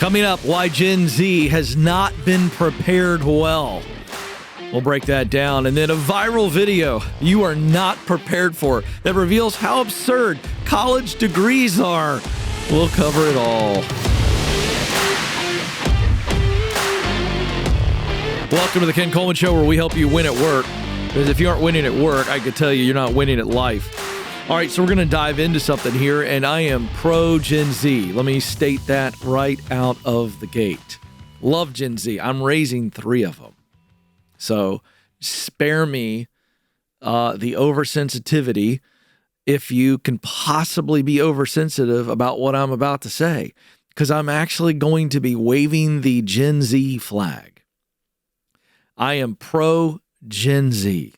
Coming up, why Gen Z has not been prepared well. We'll break that down. And then a viral video you are not prepared for that reveals how absurd college degrees are. We'll cover it all. Welcome to the Ken Coleman Show, where we help you win at work. Because if you aren't winning at work, I could tell you you're not winning at life. All right, so we're going to dive into something here, and I am pro Gen Z. Let me state that right out of the gate. Love Gen Z. I'm raising 3 of them. So spare me the oversensitivity if you can possibly be oversensitive about what I'm about to say, because I'm actually going to be waving the Gen Z flag. I am pro Gen Z.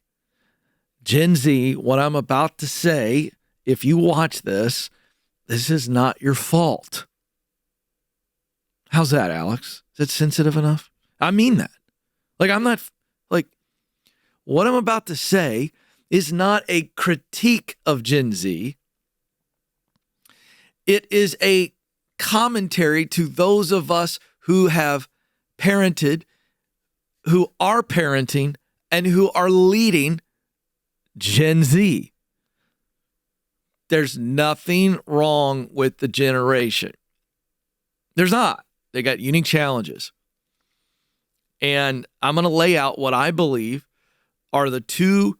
Gen Z, what I'm about to say, if you watch this, this is not your fault. How's that, Alex? Is it sensitive enough? I mean that. What I'm about to say is not a critique of Gen Z. It is a commentary to those of us who have parented, who are parenting, and who are leading Gen Z. There's nothing wrong with the generation. There's not. They got unique challenges. And I'm going to lay out what I believe are the 2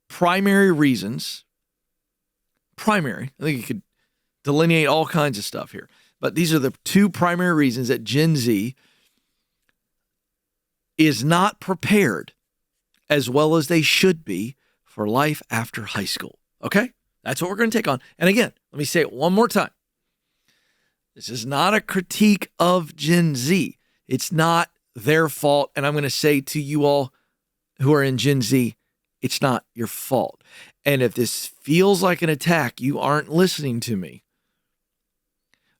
primary reasons. Primary. I think you could delineate all kinds of stuff here. But these are the 2 primary reasons that Gen Z is not prepared as well as they should be for life after high school. Okay? That's what we're going to take on. And again, let me say it one more time. This is not a critique of Gen Z. It's not their fault. And I'm going to say to you all who are in Gen Z, it's not your fault. And if this feels like an attack, you aren't listening to me.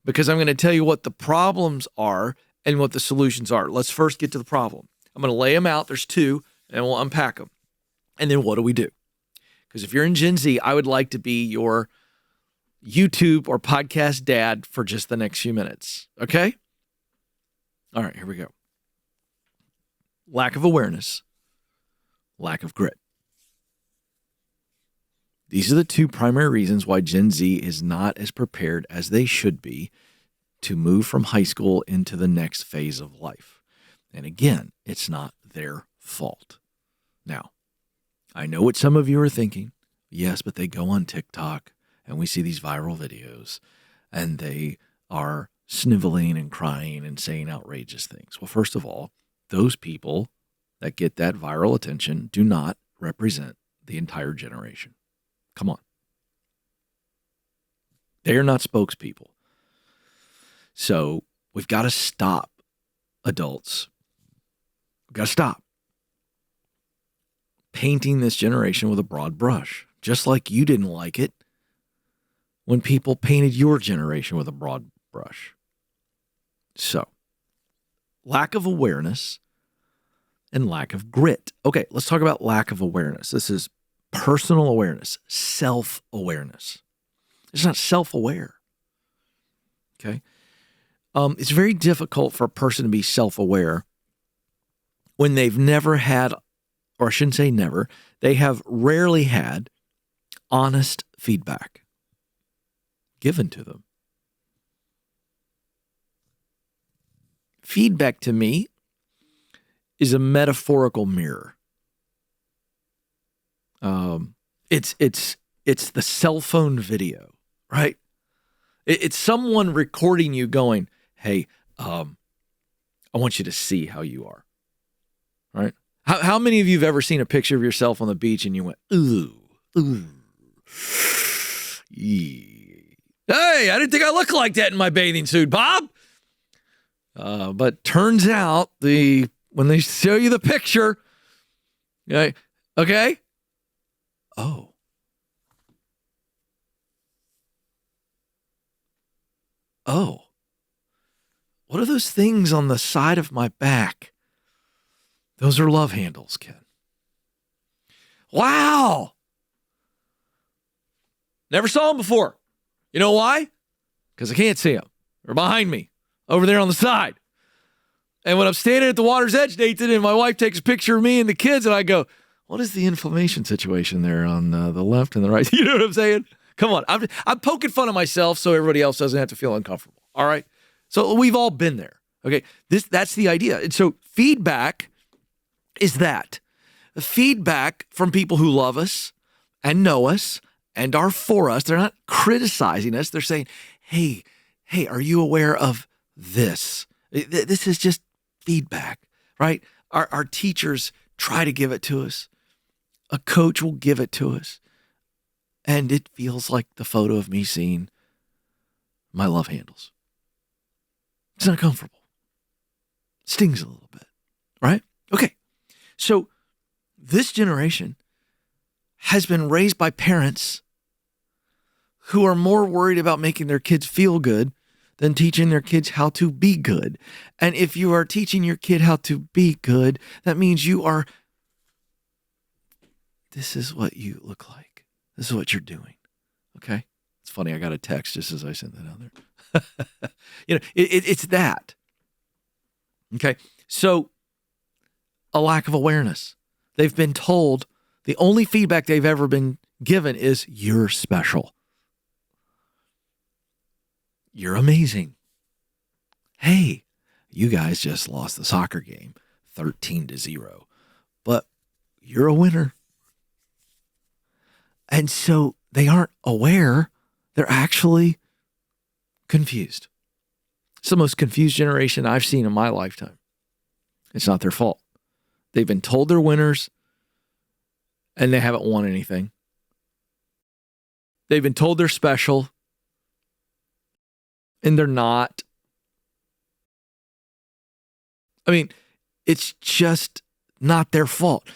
Because I'm going to tell you what the problems are and what the solutions are. Let's first get to the problem. I'm going to lay them out. There's 2. And we'll unpack them. And then what do we do? Because if you're in Gen Z, I would like to be your YouTube or podcast dad for just the next few minutes. Okay? All right, here we go. Lack of awareness. Lack of grit. These are the 2 primary reasons why Gen Z is not as prepared as they should be to move from high school into the next phase of life. And again, it's not their fault. Now, I know what some of you are thinking. Yes, but they go on TikTok and we see these viral videos and they are sniveling and crying and saying outrageous things. Well, first of all, those people that get that viral attention do not represent the entire generation. Come on. They are not spokespeople. So we've got to stop, adults. We've got to stop painting this generation with a broad brush, just like you didn't like it when people painted your generation with a broad brush. So, lack of awareness and lack of grit. Okay, let's talk about lack of awareness. This is personal awareness, self-awareness. It's not self-aware. Okay? It's very difficult for a person to be self-aware when they've never had, or I shouldn't say never, they have rarely had honest feedback given to them. Feedback to me is a metaphorical mirror. It's the cell phone video, right? It's someone recording you going, hey, I want you to see how you are, right? How many of you have ever seen a picture of yourself on the beach and you went, ooh, hey, I didn't think I looked like that in my bathing suit, Bob. But turns out when they show you the picture, okay, oh. Oh, what are those things on the side of my back? Those are love handles, Ken. Wow. Never saw them before. You know why? Because I can't see them. They're behind me. over there on the side. And when I'm standing at the water's edge, Nathan, and my wife takes a picture of me and the kids, and I go, what is the inflammation situation there on the left and the right? You know what I'm saying? Come on. I'm poking fun of myself so everybody else doesn't have to feel uncomfortable. All right? So we've all been there. Okay? That's the idea. And so feedback is that. Feedback from people who love us and know us and are for us. They're not criticizing us. They're saying, hey, are you aware of this? This is just feedback, right? Our teachers try to give it to us. A coach will give it to us. And it feels like the photo of me seeing my love handles. It's not comfortable. Stings a little bit, right? Okay. So this generation has been raised by parents who are more worried about making their kids feel good than teaching their kids how to be good. And if you are teaching your kid how to be good, that means this is what you look like. This is what you're doing. Okay? It's funny. I got a text just as I sent that out there. It's that. Okay? So a lack of awareness. They've been told the only feedback they've ever been given is you're special. You're amazing. Hey, you guys just lost the soccer game 13-0, but you're a winner. And so they aren't aware. They're actually confused. It's the most confused generation I've seen in my lifetime. It's not their fault. They've been told they're winners and they haven't won anything. They've been told they're special and they're not. I mean, it's just not their fault.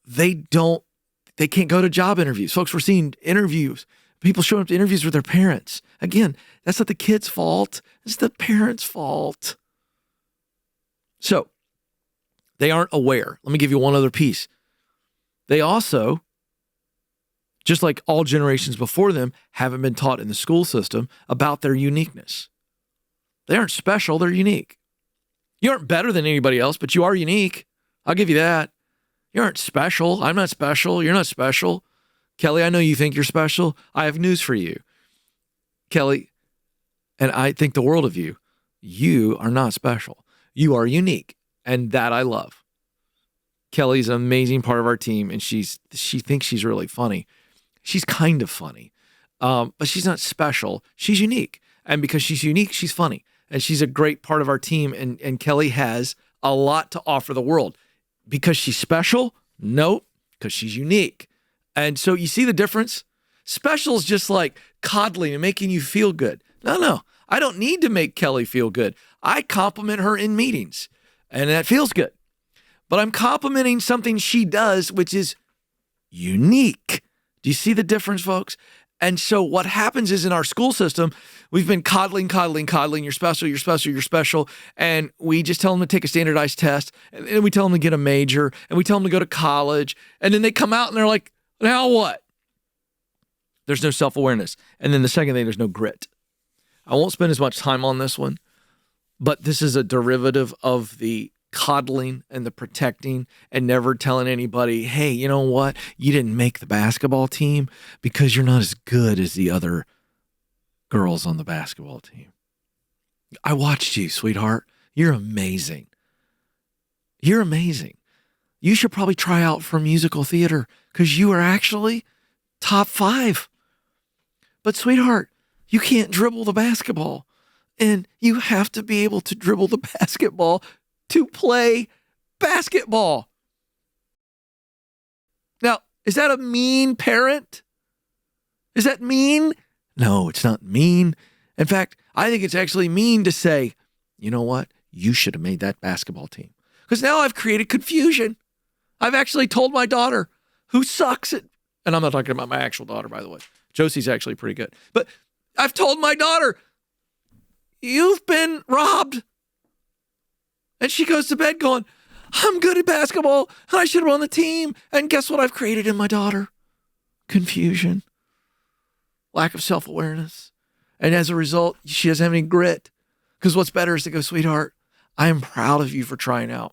They can't go to job interviews. Folks, we're seeing interviews. People showing up to interviews with their parents. Again, that's not the kid's fault. It's the parents' fault. So, they aren't aware. Let me give you one other piece. They also, just like all generations before them, haven't been taught in the school system about their uniqueness. They aren't special, they're unique. You aren't better than anybody else, but you are unique. I'll give you that. You aren't special. I'm not special. You're not special. Kelly, I know you think you're special. I have news for you. Kelly, and I think the world of you. You are not special. You are unique, and that I love. Kelly's an amazing part of our team, and she thinks she's really funny. She's kind of funny, but she's not special. She's unique, and because she's unique, she's funny, and she's a great part of our team, and Kelly has a lot to offer the world. Because she's special? Nope, because she's unique. And so you see the difference? Special is just like coddling and making you feel good. No, I don't need to make Kelly feel good. I compliment her in meetings, and that feels good. But I'm complimenting something she does, which is unique. Do you see the difference, folks? And so what happens is in our school system, we've been coddling. You're special. And we just tell them to take a standardized test. And then we tell them to get a major. And we tell them to go to college. And then they come out and they're like, now what? There's no self-awareness. And then the second thing, there's no grit. I won't spend as much time on this one, but this is a derivative of the coddling and the protecting and never telling anybody, hey, you know what? You didn't make the basketball team because you're not as good as the other girls on the basketball team. I watched you, sweetheart. You're amazing. You're amazing. You should probably try out for musical theater because you are actually top 5. But sweetheart, you can't dribble the basketball, and you have to be able to dribble the basketball to play basketball. Now, is that a mean parent? Is that mean? No, it's not mean. In fact, I think it's actually mean to say, you know what? You should have made that basketball team. Because now I've created confusion. I've actually told my daughter, who sucks at, and I'm not talking about my actual daughter, by the way. Josie's actually pretty good. But I've told my daughter, you've been robbed. And she goes to bed going, I'm good at basketball, and I should have on the team. And guess what I've created in my daughter? Confusion. Lack of self-awareness. And as a result, she doesn't have any grit Because what's better is to go, sweetheart, I am proud of you for trying out.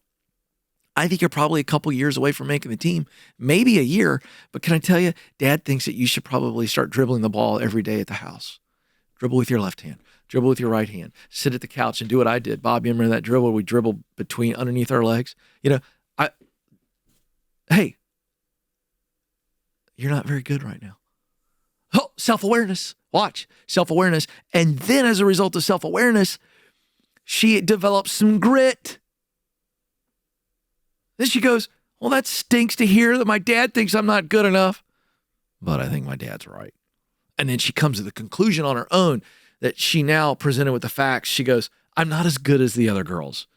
I think you're probably a couple years away from making the team, maybe a year. But can I tell you, Dad thinks that you should probably start dribbling the ball every day at the house. Dribble with your left hand, dribble with your right hand, sit at the couch and do what I did. Bob, you remember that dribble? We dribbled underneath our legs. Hey, you're not very good right now. Oh, self-awareness. Watch, self-awareness. And then as a result of self-awareness, she develops some grit. Then she goes, well, that stinks to hear that my dad thinks I'm not good enough, but I think my dad's right. And then she comes to the conclusion on her own that she now presented with the facts. She goes, I'm not as good as the other girls,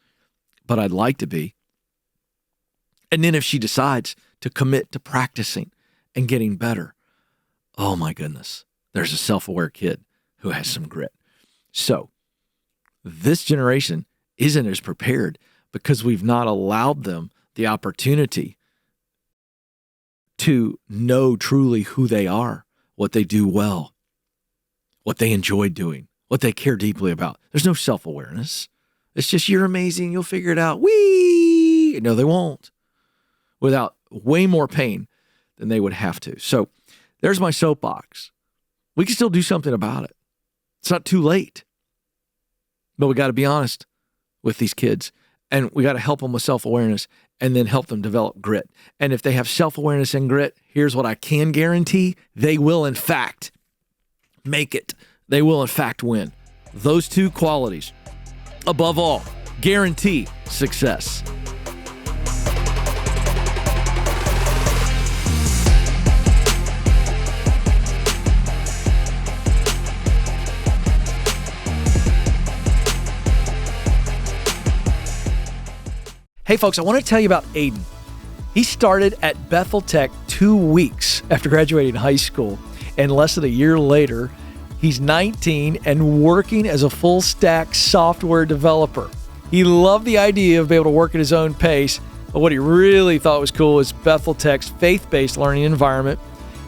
but I'd like to be. And then if she decides to commit to practicing and getting better, oh my goodness, there's a self-aware kid who has some grit. So this generation isn't as prepared because we've not allowed them the opportunity to know truly who they are, what they do well, what they enjoy doing, what they care deeply about. There's no self-awareness. It's just, you're amazing, you'll figure it out. Whee! No, they won't. Without way more pain than they would have to. So there's my soapbox. We can still do something about it. It's not too late. But we got to be honest with these kids, and we got to help them with self-awareness and then help them develop grit. And if they have self-awareness and grit, here's what I can guarantee. They will, in fact, make it. They will, in fact, win. Those two qualities, above all, guarantee success. Hey folks, I want to tell you about Aiden. He started at Bethel Tech 2 weeks after graduating high school, and less than a year later, he's 19 and working as a full-stack software developer. He loved the idea of being able to work at his own pace, but what he really thought was cool was Bethel Tech's faith-based learning environment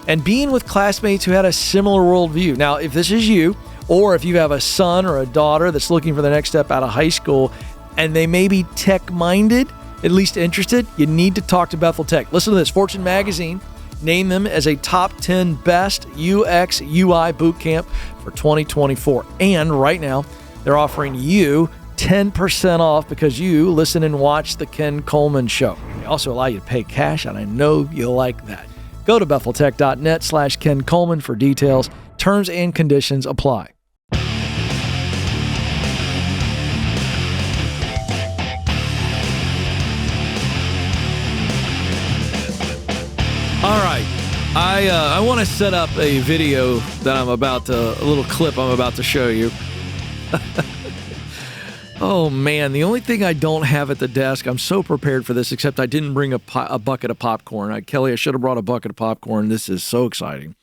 and being with classmates who had a similar worldview. Now, if this is you, or if you have a son or a daughter that's looking for the next step out of high school, and they may be tech-minded, at least interested, you need to talk to Bethel Tech. Listen to this. Fortune Magazine named them as a top 10 best UX UI bootcamp for 2024. And right now, they're offering you 10% off because you listen and watch The Ken Coleman Show. They also allow you to pay cash, and I know you'll like that. Go to betheltech.net/Ken Coleman for details. Terms and conditions apply. All right, I want to set up a video that a little clip I'm about to show you. Oh man, the only thing I don't have at the desk, I'm so prepared for this, except I didn't bring a bucket of popcorn. Kelly, I should have brought a bucket of popcorn. This is so exciting.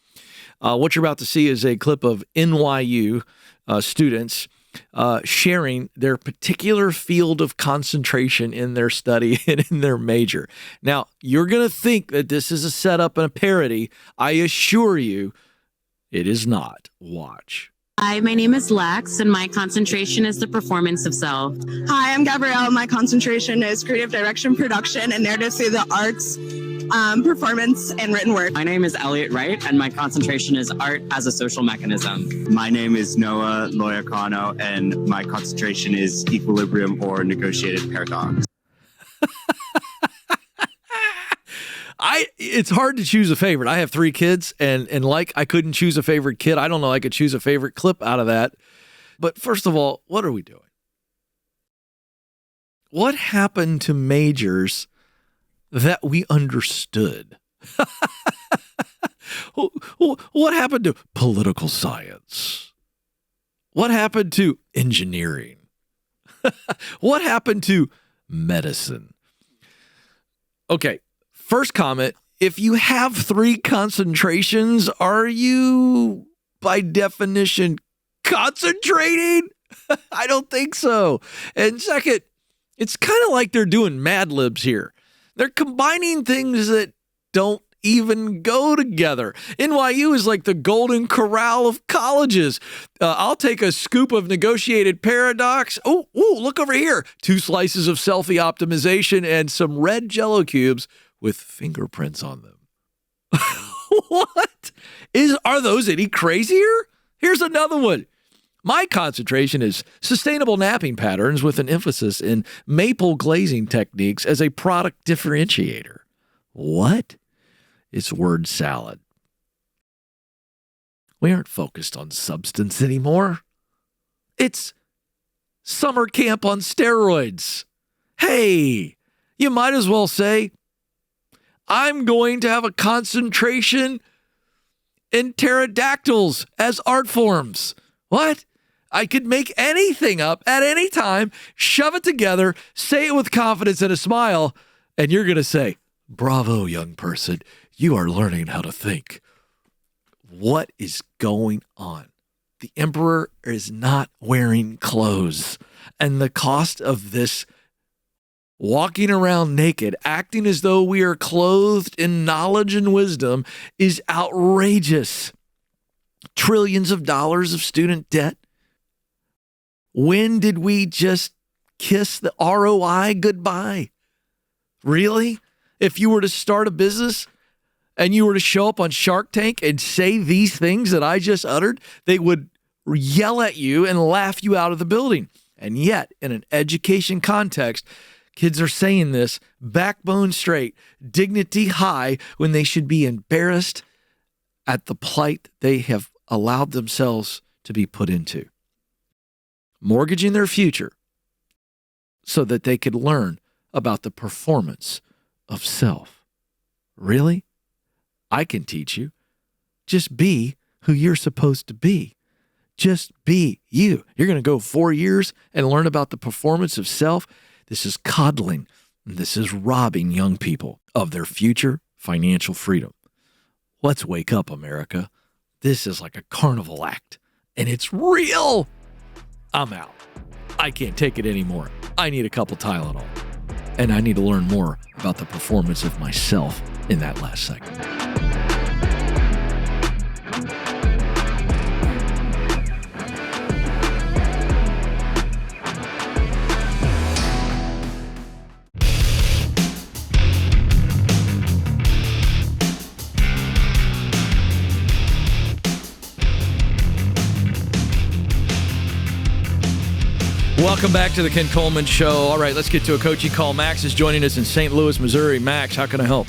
What you're about to see is a clip of NYU students sharing their particular field of concentration in their study and in their major. Now, you're going to think that this is a setup and a parody. I assure you, it is not. Watch. Hi, my name is Lex, and my concentration is the performance of self. Hi, I'm Gabrielle. My concentration is creative direction, production, and narrative through the arts, performance, and written work. My name is Elliot Wright, and my concentration is art as a social mechanism. My name is Noah Loyacano, and my concentration is equilibrium or negotiated paradox. It's hard to choose a favorite. I have 3 kids, and like I couldn't choose a favorite kid. I don't know I could choose a favorite clip out of that. But first of all, what are we doing? What happened to majors that we understood? What happened to political science? What happened to engineering? What happened to medicine? Okay. First comment, if you have 3 concentrations, are you, by definition, concentrating? I don't think so. And second, it's kind of like they're doing Mad Libs here. They're combining things that don't even go together. NYU is like the golden corral of colleges. I'll take a scoop of negotiated paradox. Oh, look over here. 2 slices of selfie optimization and some red Jell-O cubes with fingerprints on them. What? Are those any crazier? Here's another one. My concentration is sustainable napping patterns with an emphasis in maple glazing techniques as a product differentiator. What? It's word salad. We aren't focused on substance anymore. It's summer camp on steroids. Hey, you might as well say, I'm going to have a concentration in pterodactyls as art forms. What? I could make anything up at any time, shove it together, say it with confidence and a smile, and you're going to say, bravo, young person, you are learning how to think. What is going on? The emperor is not wearing clothes, and the cost of this walking around naked, acting as though we are clothed in knowledge and wisdom is outrageous. Trillions of dollars of student debt. When did we just kiss the ROI goodbye? Really? If you were to start a business and you were to show up on Shark Tank and say these things that I just uttered, they would yell at you and laugh you out of the building. And yet, in an education context, kids are saying this backbone straight, dignity high, when they should be embarrassed at the plight they have allowed themselves to be put into. Mortgaging their future so that they could learn about the performance of self. Really? I can teach you. Just be who you're supposed to be. Just be you. You're going to go 4 years and learn about the performance of self. This is coddling. This is robbing young people of their future financial freedom. Let's wake up, America. This is like a carnival act, and it's real. I'm out. I can't take it anymore. I need a couple Tylenol, and I need to learn more about the performance of myself in that last segment. Welcome back to the Ken Coleman Show. All right, let's get to a coaching call. Max is joining us in St. Louis, Missouri. Max, how can I help?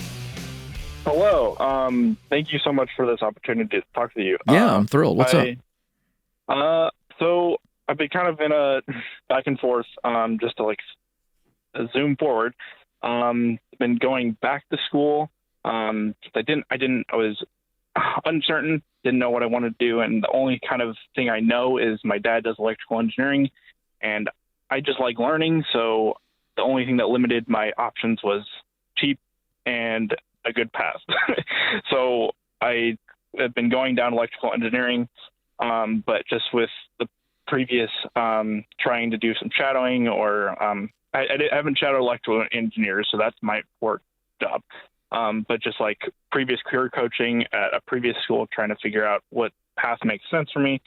Hello. Thank you so much for this opportunity to talk to you. Yeah, I'm thrilled. What's up? So I've been kind of in a back and forth, just to like zoom forward. Been going back to school. I was uncertain, didn't know what I wanted to do. And the only kind of thing I know is my dad does electrical engineering, and I just like learning. So the only thing that limited my options was cheap and a good path. So I have been going down electrical engineering, but just with the previous trying to do some shadowing, or I haven't shadowed electrical engineers, so that's my work job. But just like previous career coaching at a previous school, trying to figure out what path makes sense for me,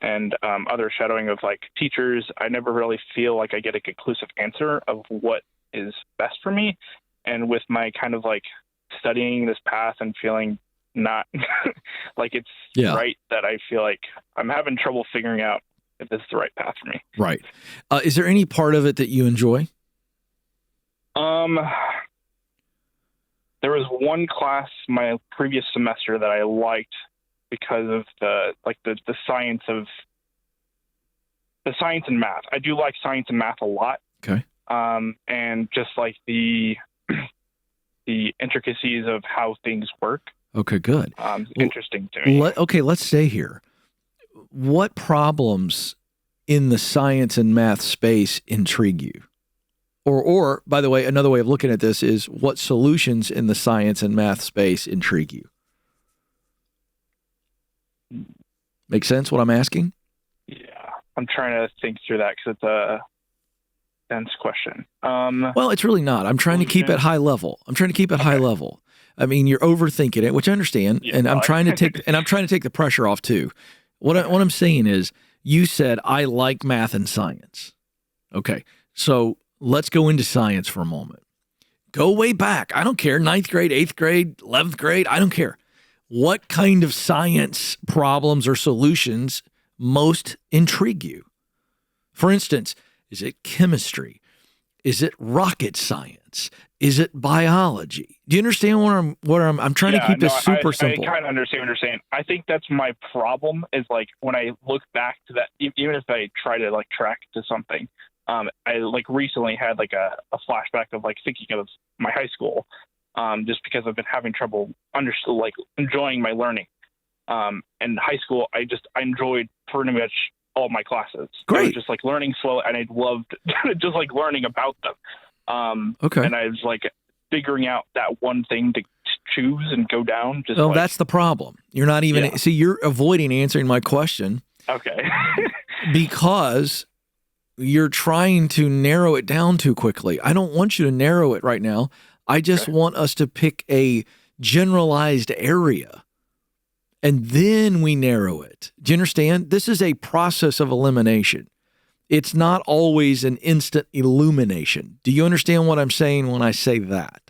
and other shadowing of like teachers, I never really feel like I get a conclusive answer of what is best for me. And with my kind of like studying this path and feeling not like it's right, that I feel like I'm having trouble figuring out if this is the right path for me. Right. Is there any part of it that you enjoy? There was one class my previous semester that I liked because of the science and math. I do like science and math a lot. Okay. And just like the intricacies of how things work. Okay, good. Interesting to me. Let's stay here. What problems in the science and math space intrigue you? Or, by the way, another way of looking at this is, what solutions in the science and math space intrigue you? Make sense what I'm asking? Yeah, I'm trying to think through that because it's a dense question. Well, it's really not. I'm trying to keep it high level. I mean, you're overthinking it, which I understand, Yeah, and I'm well, trying to take the pressure off too. What I'm saying is, you said I like math and science. Okay, so let's go into science for a moment. Go way back. I don't care. 9th grade, 8th grade, 11th grade. I don't care. What kind of science problems or solutions most intrigue you? For instance, is it chemistry? Is it rocket science? Is it biology? Do you understand what I'm trying to keep this super simple? I kind of understand what you're saying. I think that's my problem is like when I look back to that, even if I try to like track to something, I like recently had like a flashback of like thinking of my high school, just because I've been having trouble enjoying my learning. In high school, I enjoyed pretty much all my classes. Great. I was just like learning slow, and I loved just like learning about them. Okay. And I was like figuring out that one thing to choose and go down. Well, that's the problem. You're not even see. You're avoiding answering my question. Okay. Because you're trying to narrow it down too quickly. I don't want you to narrow it right now. I just want us to pick a generalized area, and then we narrow it. Do you understand? This is a process of elimination. It's not always an instant illumination. Do you understand what I'm saying when I say that?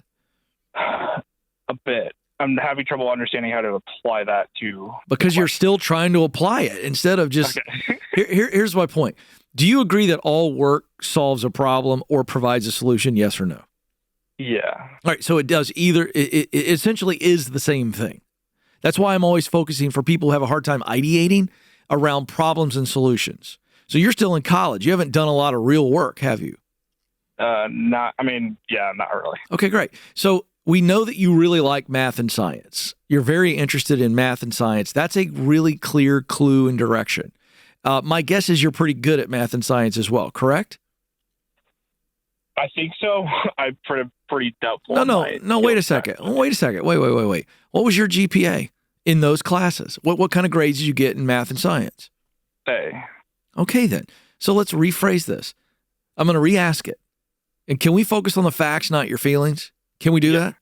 A bit. I'm having trouble understanding how to apply that to... Because you're still trying to apply it instead of just... Okay. Here's my point. Do you agree that all work solves a problem or provides a solution, yes or no? Yeah. All right, so it does either. It essentially is the same thing. That's why I'm always focusing for people who have a hard time ideating around problems and solutions. So you're still in college. You haven't done a lot of real work, have you? Not really. Okay, great. So we know that you really like math and science. You're very interested in math and science. That's a really clear clue and direction. My guess is you're pretty good at math and science as well, correct? I think so. I'm pretty doubtful. No. Wait a second. Wait. What was your GPA in those classes? What kind of grades did you get in math and science? A. Okay, then. So let's rephrase this. I'm going to re-ask it. And can we focus on the facts, not your feelings? Can we do that?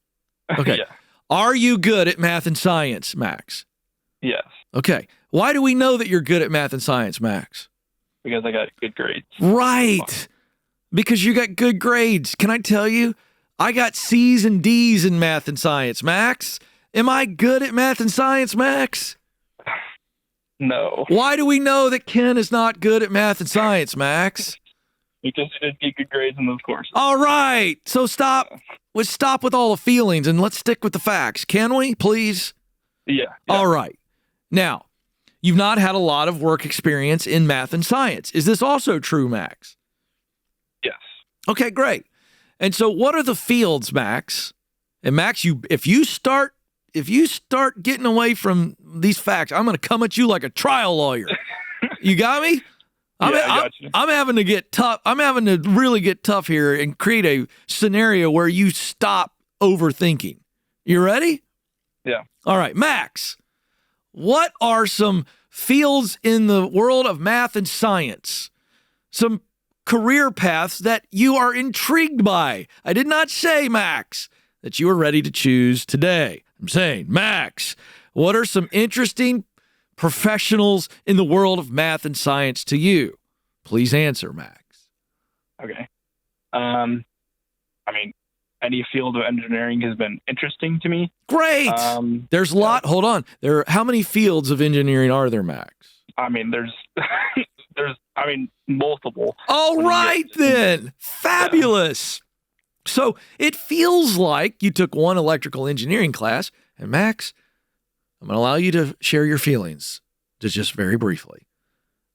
Okay. Yeah. Are you good at math and science, Max? Yes. Okay. Why do we know that you're good at math and science, Max? Because I got good grades. Right. Because you got good grades. Can I tell you? I got C's and D's in math and science, Max. Am I good at math and science, Max? No. Why do we know that Ken is not good at math and science, Max? Because you didn't get good grades in those courses. All right. So stop with all the feelings and let's stick with the facts. Can we, please? Yeah. All right. Now, you've not had a lot of work experience in math and science. Is this also true, Max? Yes. Okay, great. And so what are the fields, Max? And Max, if you start getting away from these facts, I'm going to come at you like a trial lawyer. You got me? I got you. I'm having to get tough. I'm having to really get tough here and create a scenario where you stop overthinking. You ready? Yeah. All right, Max, what are some fields in the world of math and science? Some career paths that you are intrigued by. I did not say, Max, that you are ready to choose today. I'm saying, Max, what are some interesting professionals in the world of math and science to you? Please answer, Max. Okay. Any field of engineering has been interesting to me. Great. There's a lot. Hold on. How many fields of engineering are there, Max? There's multiple. All right, then. Fabulous. Yeah. So it feels like you took one electrical engineering class, and Max, I'm going to allow you to share your feelings just very briefly.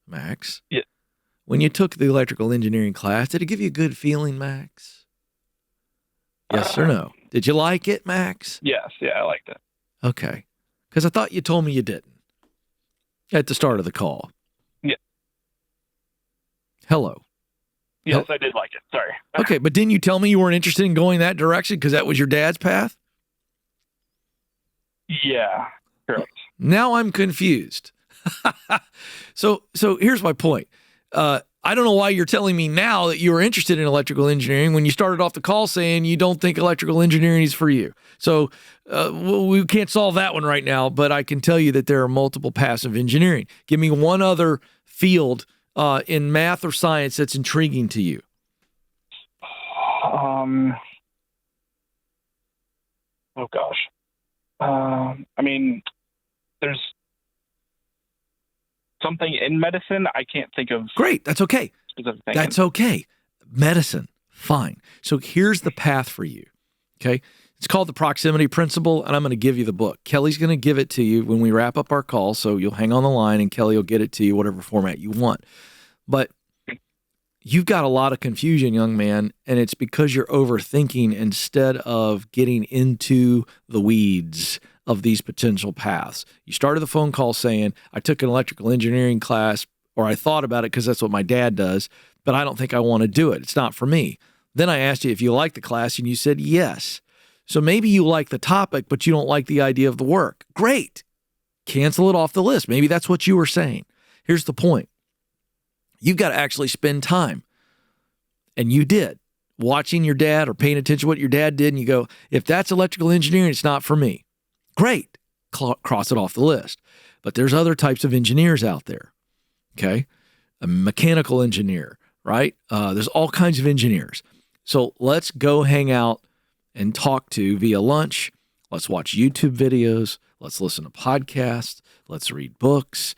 Max? Yeah. When you took the electrical engineering class, did it give you a good feeling, Max? Yes or no? Did you like it, Max? Yes. Yeah, I liked it. Okay. Because I thought you told me you didn't at the start of the call. Yeah. Hello. Yes, I did like it. Sorry. Okay, but didn't you tell me you weren't interested in going that direction because that was your dad's path? Yeah, correct. Now I'm confused. So here's my point. I don't know why you're telling me now that you are interested in electrical engineering when you started off the call saying you don't think electrical engineering is for you. So we can't solve that one right now, but I can tell you that there are multiple paths of engineering. Give me one other field in math or science that's intriguing to you. Oh gosh. I mean, there's something in medicine I can't think of. Great. That's okay. Specific thing. That's okay. Medicine. Fine. So here's the path for you. Okay. It's called the proximity principle, and I'm going to give you the book. Kelly's going to give it to you when we wrap up our call. So you'll hang on the line and Kelly will get it to you, whatever format you want. But you've got a lot of confusion, young man, and it's because you're overthinking instead of getting into the weeds of these potential paths. You started the phone call saying, I took an electrical engineering class, or I thought about it because that's what my dad does, but I don't think I want to do it. It's not for me. Then I asked you if you liked the class, and you said yes. So maybe you like the topic, but you don't like the idea of the work. Great. Cancel it off the list. Maybe that's what you were saying. Here's the point. You've got to actually spend time. And you did. Watching your dad or paying attention to what your dad did, and you go, if that's electrical engineering, it's not for me. Great. Cross it off the list. But there's other types of engineers out there. Okay. A mechanical engineer, right? There's all kinds of engineers. So let's go hang out and talk to via lunch. Let's watch YouTube videos. Let's listen to podcasts. Let's read books.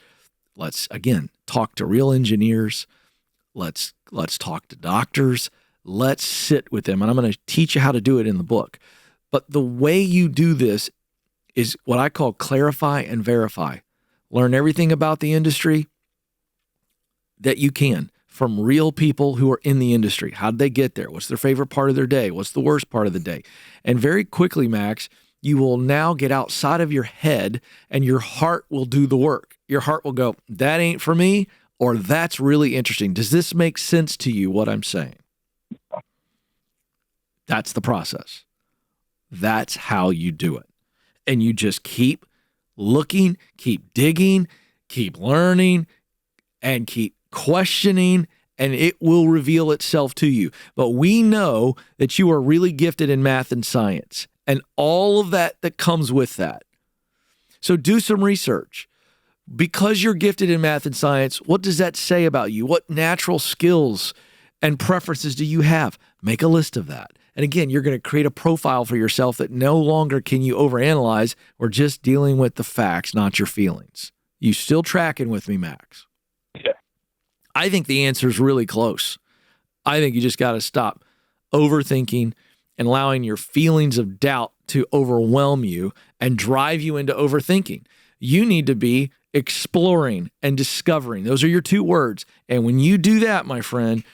Let's, again, talk to real engineers. Let's talk to doctors. Let's sit with them. And I'm going to teach you how to do it in the book. But the way you do this is what I call clarify and verify. Learn everything about the industry that you can from real people who are in the industry. How did they get there? What's their favorite part of their day? What's the worst part of the day? And very quickly, Max, you will now get outside of your head and your heart will do the work. Your heart will go, that ain't for me, or that's really interesting. Does this make sense to you, what I'm saying? That's the process. That's how you do it. And you just keep looking, keep digging, keep learning, and keep questioning, and it will reveal itself to you. But we know that you are really gifted in math and science and all of that comes with that. So do some research. Because you're gifted in math and science, what does that say about you? What natural skills and preferences do you have? Make a list of that. And again, you're going to create a profile for yourself that no longer can you overanalyze. We're just dealing with the facts, not your feelings. You still tracking with me, Max? Yeah. I think the answer is really close. I think you just got to stop overthinking and allowing your feelings of doubt to overwhelm you and drive you into overthinking. You need to be exploring and discovering. Those are your two words. And when you do that, my friend,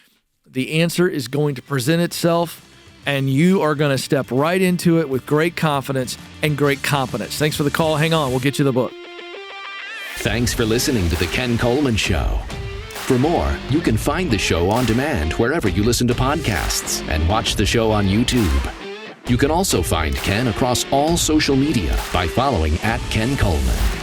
the answer is going to present itself and you are going to step right into it with great confidence and great competence. Thanks for the call. Hang on. We'll get you the book. Thanks for listening to The Ken Coleman Show. For more, you can find the show on demand wherever you listen to podcasts and watch the show on YouTube. You can also find Ken across all social media by following @Ken Coleman.